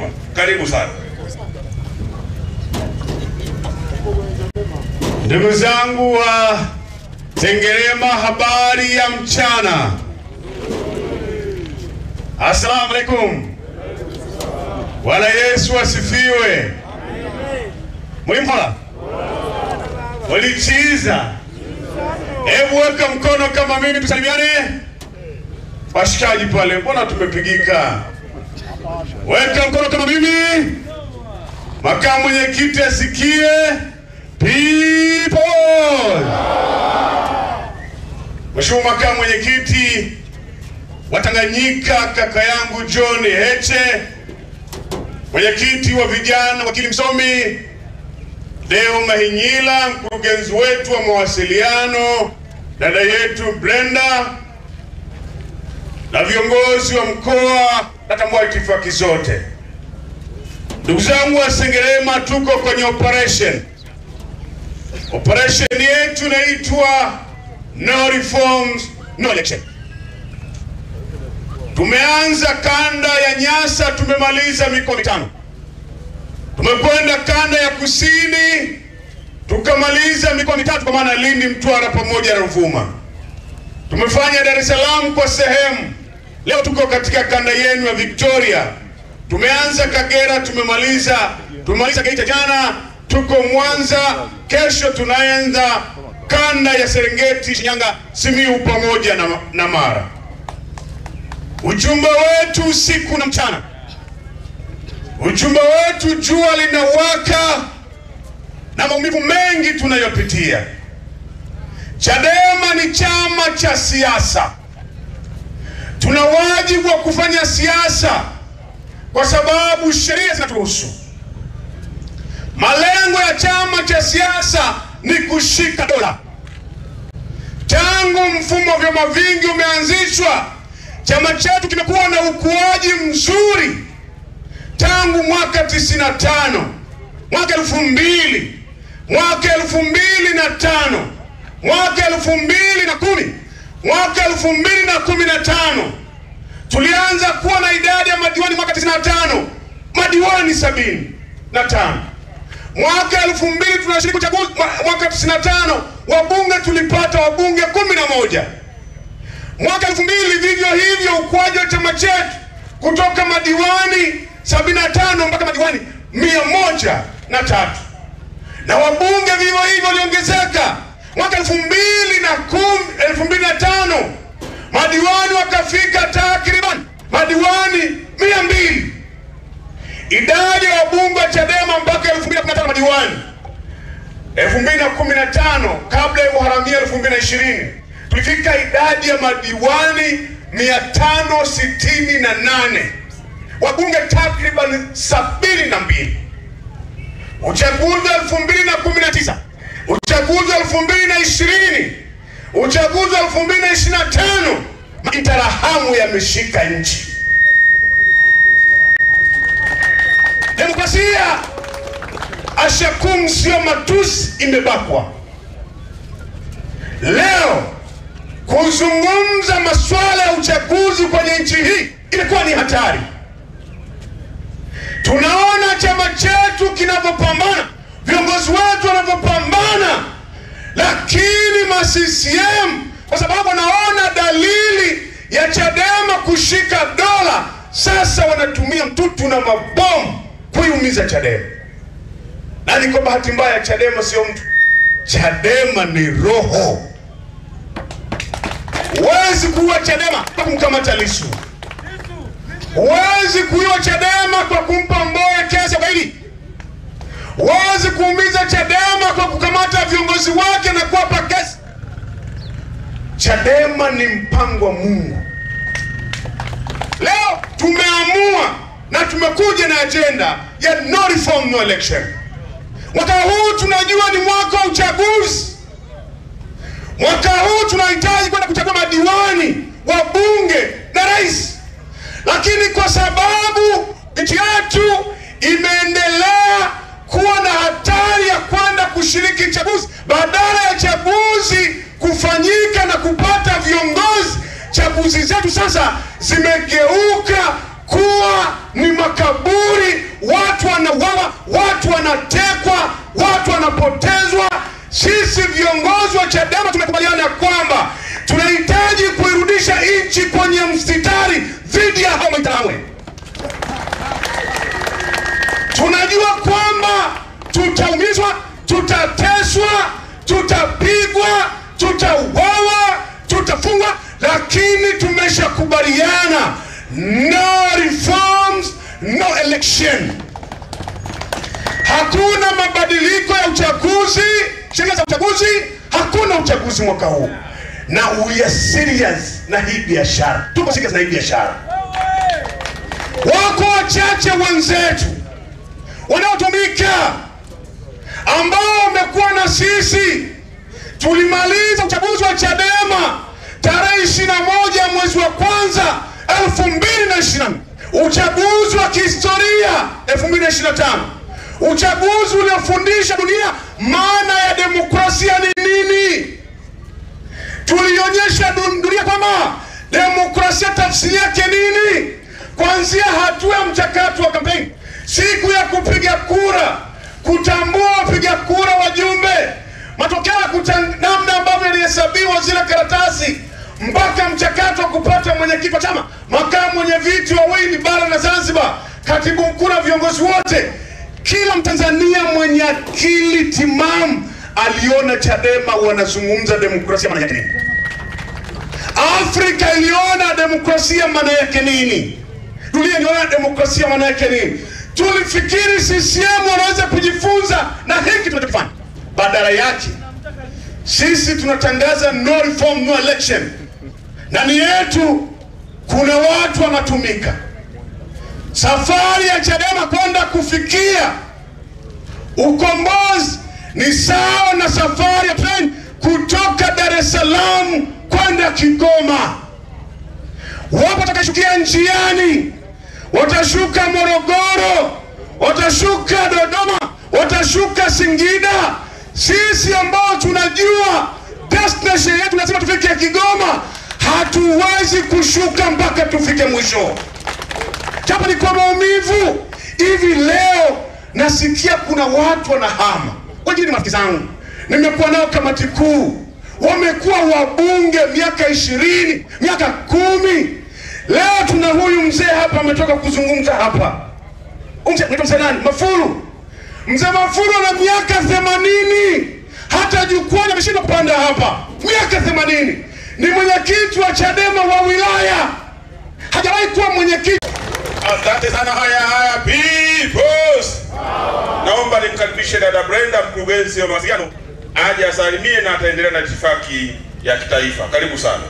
nyuma. Karibu sana. Ndugu zangu wa Sengerema, habari ya mchana. Assalamu alaikum. Bwana Yesu asifiwe. Mlimhola? Walichiza. Hebu weka mkono kama mimi tusalimiane. Washikaji pale, mbona tumepigika? Weka mkono kama mimi. Makamu mwenyekiti asikie. People. Mheshimiwa makamu mwenyekiti wa Tanganyika, kaka yangu John Heche, mwenyekiti wa vijana wakili msomi Deo Mahinyila, mkurugenzi wetu wa mawasiliano dada yetu Brenda, na viongozi wa mkoa na tambua itifaki zote. Ndugu zangu wa Sengerema, tuko kwenye operation yetu inaitwa No Reforms No Election. Tumeanza kanda ya Nyasa, tumemaliza mikoa mitano. Tumekwenda kanda ya kusini, tukamaliza mikoa mitatu, kwa maana Lindi, Mtwara pamoja na Ruvuma. Tumefanya Dar es Salaam kwa sehemu. Leo tuko katika kanda yenu ya Victoria. Tumeanza Kagera, tumemaliza Geita jana, tuko Mwanza, kesho tunaanza kanda ya Serengeti, Shinyanga, Simiyu pamoja na Mara. Ujumbe wetu usiku na mchana. Ujumbe wetu, jua linawaka na maumivu mengi tunayopitia. Chadema ni chama cha siasa. Tuna wajibu wa kufanya siasa kwa sababu sheria zinaturuhusu. Malengo ya chama cha siasa ni kushika dola. Tangu mfumo wa vyama vingi umeanzishwa, chama chetu kimekuwa na ukuaji mzuri. Tangu mwaka 95, mwaka 2000, mwaka 2005, mwaka 2010, mwaka 2015 tulianza kuwa na idadi ya madiwani. Mwaka 95 madiwani 75. Mwaka 2000 tunashiriki uchaguzi. Mwaka 95 wabunge tulipata wabunge 11. Mwaka 2000 vivyo hivyo ukuaji wa chama chetu kutoka madiwani 75 mpaka madiwani 103. Na wabunge vivyo hivyo waliongezeka. Mwaka 2005 madiwani wakafika takriban madiwani 200. Idadi ya wabunge wa Chadema mpaka 2015 madiwani. 2015 kabla ya uharamia 2020 tulifika idadi ya madiwani 568. Wabunge takriban 72. Uchaguzi wa 2019, uchaguzi wa 2020, uchaguzi wa 2025, interahamu yameshika nchi. Demokrasia ashakum sio matusi, imebakwa. Leo kuzungumza masuala ya uchaguzi kwenye nchi hii ilikuwa ni hatari. Tunaona chama chetu kinavyopambana, viongozi wetu wanavyopambana, lakini CCM kwa sababu wanaona dalili ya Chadema kushika dola, sasa wanatumia mtutu na mabomu kuiumiza Chadema. Na ni kwa bahati mbaya Chadema sio mtu. Chadema ni roho. Huwezi kuua Chadema kwa kumkamata Lissu. Huwezi kuua Chadema kwa kumpa Mbowe kesi ya ugaidi. Huwezi kuumiza Chadema kwa kukamata viongozi wake na kuwapa kesi. Chadema ni mpango wa Mungu. Leo tumeamua na tumekuja na agenda ya no reform no election. Mwaka huu tunajua ni mwaka wa uchaguzi. Mwaka huu tunahitaji kwenda kuchagua madiwani, wabunge na rais. Lakini kwa sababu nchi yetu imeendelea kuwa na hatari ya kwenda kushiriki chaguzi, badala ya chaguzi kufanyika na kupata viongozi, chaguzi zetu sasa zimegeuka kuwa ni makaburi Tunajua kwamba tutaumizwa, tutateswa, tutapigwa, tutauawa, tutafungwa, lakini tumeshakubaliana no reforms, no election. Hakuna mabadiliko ya uchaguzi, sheria za uchaguzi, hakuna uchaguzi mwaka huu. Na we are serious na hii biashara. Tuko serious na hii biashara. Wako wachache wenzetu wanaotumika ambao wamekuwa na sisi. Tulimaliza uchaguzi wa Chadema tarehe 21 mwezi wa kwanza 2020. Uchaguzi wa kihistoria 2025. Uchaguzi uliofundisha dunia maana ya demokrasia ni nini. Tulionyesha dunia kwamba demokrasia tafsiri yake nini. Kuanzia hatua ya mchakato wa kampeni, siku ya kupiga kura, kutambua wapiga kura wajumbe, matokeo ya namna ambavyo yalihesabiwa zile karatasi, mpaka mchakato wa kupata mwenyekiti wa chama, makamu mwenye viti wawili bara na Zanzibar, katibu mkuu na viongozi wote. Kila Mtanzania mwenye akili timamu aliona Chadema wanazungumza demokrasia maana yake nini. Afrika iliona demokrasia maana yake nini. Dunia iliona demokrasia maana yake nini. Tulifikiri CCM wanaweza kujifunza na hiki tunachofanya. Badala yake sisi tunatangaza no reform, no election. Ndani yetu kuna watu wanatumika. Safari ya Chadema kwenda kufikia ukombozi ni sawa na safari ya treni kutoka Dar es Salaam kwenda Kigoma. Wapo watakashukia njiani, watashuka Morogoro, watashuka Dodoma, watashuka Singida. Sisi ambao tunajua destination yetu lazima tufike Kigoma, hatuwezi kushuka mpaka tufike mwisho. Japo ni kwa maumivu. Hivi leo nasikia kuna watu wanahama. Wengine ni marafiki zangu, nimekuwa nao kamati kuu, wamekuwa wabunge miaka 20, miaka 10. Leo tuna huyu mzee hapa ametoka kuzungumza hapa. Mzee nani? Mafuru. Mzee Mafuru ana miaka 80. Hata jukwani ameshindwa kupanda hapa. Miaka 80. Ni mwenyekiti wa Chadema wa wilaya. Hajawahi kuwa mwenyekiti. Asante sana. Haya peoples. Naomba nimkaribishe dada Brenda, mkurugenzi wa mawasiliano, aje asalimie na ataendelea na itifaki ya kitaifa. Karibu sana.